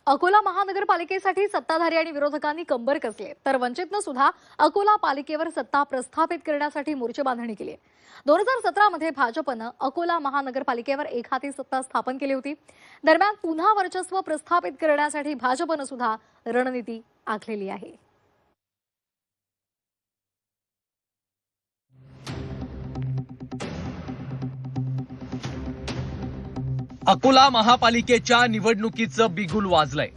अकोला महानगरपालिकेसाठी सत्ताधारी आणि विरोधकांनी कंबर कसले, तर वंचितनं सुद्धा अकोला पालिकेवर सत्ता प्रस्थापित करण्यासाठी मोर्चे बांधणी केली आहे। 2017 मध्ये भाजपनं अकोला महानगरपालिकेवर एकहाती सत्ता स्थापन केली होती। दरम्यान पुन्हा वर्चस्व प्रस्थापित करण्यासाठी भाजपनं सुद्धा रणनीती आखलेली आहे। अकोला महापालिकेच्या निवडणुकीचं बिगुल वाजलंय।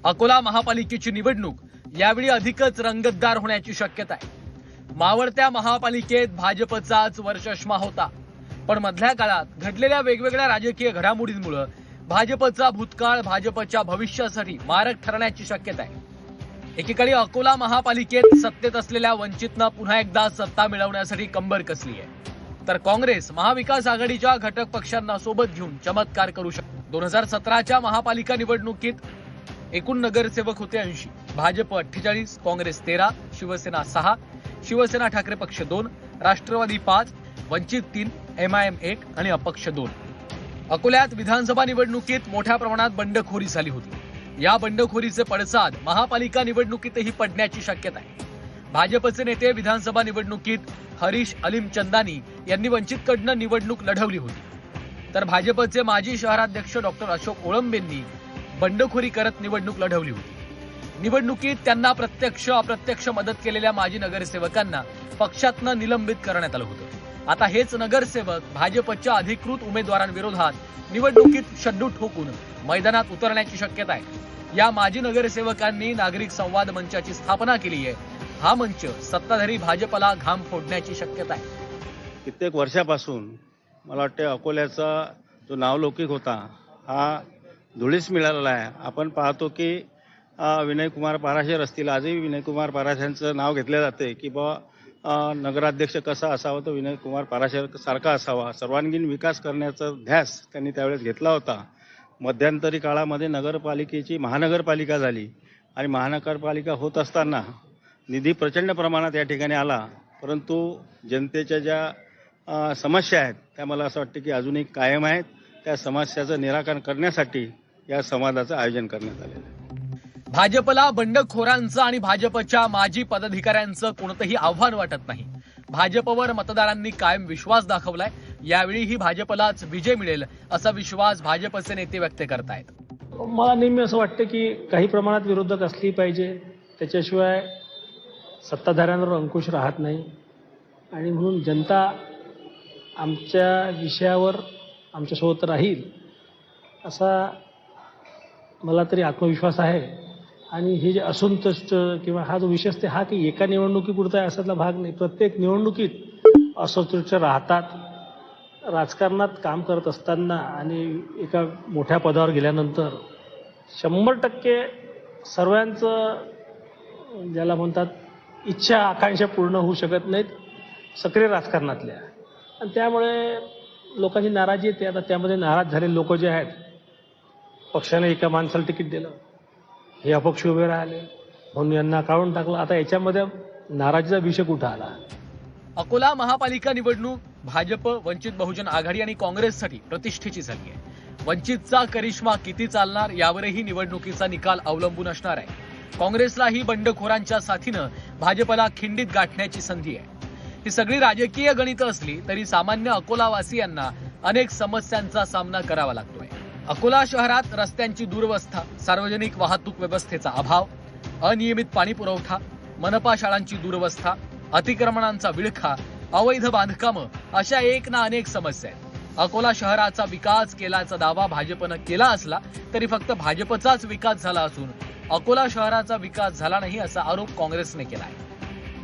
अकोला महापालिकेची निवडणूक यावेळी अधिकच रंगतदार होण्याची शक्यता आहे। मावळत्या महापालिकेत भाजपचाच वर्चस्व होता, पण मधल्या काळात घडलेल्या वेगवेगळ्या राजकीय घडामोडींमुळे भाजपचा भूतकाळ भाजपच्या भविष्यासाठी मारक ठरण्याची शक्यता आहे। एकीकडे अकोला महापालिकेत सत्तेत असलेल्या वंचितनं पुन्हा एकदा सत्ता मिळवण्यासाठी कंबर कसली आहे, तर काँग्रेस महाविकास आघाडीच्या घटक पक्षांना सोबत घेऊन चमत्कार करू शकतो। 2017च्या महापालिका निवडणुकीत एकूण नगरसेवक होते 80, भाजप 48, काँग्रेस 13, शिवसेना 6, शिवसेना ठाकरे पक्ष 2, राष्ट्रवादी 5, वंचित 3, MIM 1 आणि अपक्ष 2। अकोल्यात विधानसभा निवडणुकीत मोठ्या प्रमाणात बंडखोरी झाली होती। या बंडखोरीचे पडसाद महापालिका निवडणुकीतही पडण्याची शक्यता आहे। भाजपचे नेते विधानसभा निवडणुकीत हरीश अलीम चंदानी यांनी वंचितकडनं निवडणूक लढवली होती, तर भाजपचे माजी शहराध्यक्ष डॉक्टर अशोक ओळंबेंनी बंडखोरी करत निवडणूक लढवली होती। निवडणुकीत त्यांना प्रत्यक्ष अप्रत्यक्ष मदत केलेल्या माजी नगरसेवकांना पक्षातनं निलंबित करण्यात आलं होतं। आता हेच नगरसेवक भाजपच्या अधिकृत उमेदवारांविरोधात निवडणुकीत शड्डू ठोकून मैदानात उतरण्याची शक्यता आहे। या माजी नगरसेवकांनी नागरिक संवाद मंचाची स्थापना केली आहे। हा मंच सत्ताधारी भाजपला घाम फोडण्याची शक्यता आहे। कित्येक वर्षापासून मला वाटते अकोल्याचा जो नावलौकिक होता हा धुळीस मिळालेला आहे। आपण पाहतो की विनयकुमार पाराशर असतील, आजही विनयकुमार पाराशरचं नाव घेतले जाते की बाबा नगराध्यक्ष कसा असावा तो विनयकुमार पाराशर सारखा असावा। सर्वांगीण विकास करण्याचा ध्यास त्यांनी त्यावेळेस घेतला होता। मध्यंतरी काळामध्ये नगरपालिकेची महानगरपालिका झाली आणि महानगरपालिका होत असताना निधी प्रचंड प्रमाणात या ठिकाणी आला, परंतु जनतेच्या ज्या समस्या आहेत त्या मला असं वाटतं की अजूनही कायम आहेत। त्या समस्याचं निराकरण करण्यासाठी या संवादाचं आयोजन करण्यात आलेलं आहे। भाजपला बंडखोरांचं आणि भाजपच्या माजी पदाधिकाऱ्यांचं कोणतंही आव्हान वाटत नाही। भाजपवर मतदारांनी कायम विश्वास दाखवलाय। यावेळीही भाजपलाच विजय मिळेल असा विश्वास भाजपचे नेते व्यक्त करतायत। मला नेहमी असं वाटतं की काही प्रमाणात विरोधक असली पाहिजे, त्याच्याशिवाय सत्ताधाऱ्यांवर अंकुश राहत नाही आणि म्हणून जनता आमच्या विषयावर आमच्यासोबत राहील असा मला तरी आत्मविश्वास आहे। आणि हे जे असंतुष्ट किंवा हा जो विषय असते हा की एका निवडणुकीपुरता आहे असातला भाग नाही। प्रत्येक निवडणुकीत असंतुष्ट राहतात। राजकारणात काम करत असताना आणि एका मोठ्या पदावर गेल्यानंतर 100% सर्वांचं ज्याला म्हणतात इच्छा आकांक्षा पूर्ण होऊ शकत नाहीत सक्रिय राजकारणातल्या, आणि त्यामुळे लोकांची नाराजी येते। आता त्यामध्ये नाराज झालेले लोक जे आहेत, पक्षाने एका माणसाला तिकीट दिलं, हे अपक्ष उभे राहिले म्हणून यांना काढून टाकलं। आता याच्यामध्ये नाराजीचा विषय कुठं आला? अकोला महापालिका निवडणूक भाजप, वंचित बहुजन आघाडी आणि काँग्रेससाठी प्रतिष्ठेची झाली आहे। वंचितचा करिश्मा किती चालणार यावरही निवडणुकीचा निकाल अवलंबून असणार आहे। काँग्रेसलाही बंडखोरांच्या साथीनं भाजपला खिंडीत गाठण्याची संधी आहे। ही सगळी राजकीय गणितं असली तरी सामान्य अकोलावासियांना अनेक समस्यांचा सामना करावा लागतोय। अकोला शहरात रस्त्यांची दुरवस्था, सार्वजनिक वाहतूक व्यवस्थेचा अभाव, अनियमित पाणी पुरवठा, मनपा शाळांची दुरवस्था, अतिक्रमणांचा विळखा, अवैध बांधकामं अशा एक ना अनेक समस्या आहेत। अकोला शहराचा विकास केल्याचा दावा भाजपनं केला असला तरी फक्त भाजपचाच विकास झाला असून अकोला शहराचा विकास झाला नहीं ऐसा आरोप कांग्रेस ने किया है।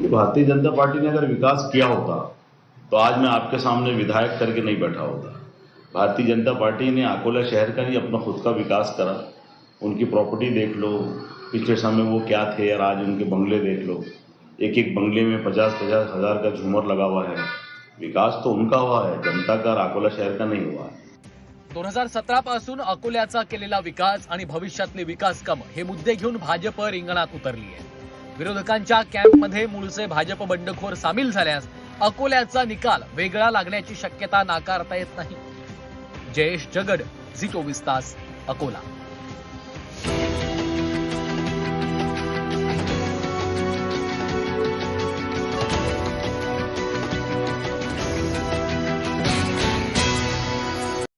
भारतीय जनता पार्टी ने अगर विकास किया होता तो आज मैं आपके सामने विधायक करके नहीं बैठा होता। भारतीय जनता पार्टी ने अकोला शहर का नहीं अपना खुद का विकास करा। उनकी प्रॉपर्टी देख लो, पिछले समय वो क्या थे और आज उनके बंगले देख लो। एक एक बंगले में 50-50 हजार का झूमर लगा हुआ है। विकास तो उनका हुआ है, जनता का अकोला शहर का नहीं हुआ। 2017 पासून अकोल्याचा केलेला विकास आणि भविष्यातले विकास कामं हे मुद्दे घेऊन भाजप रिंगणात उतरली आहे। विरोधकांच्या कॅम्पमध्ये मूळचे भाजप बंडखोर सामील झाल्यास अकोल्याचा निकाल वेगळा लागण्याची शक्यता नाकारता येत नाही। जयेश जगड, झी 24 तास, अकोला।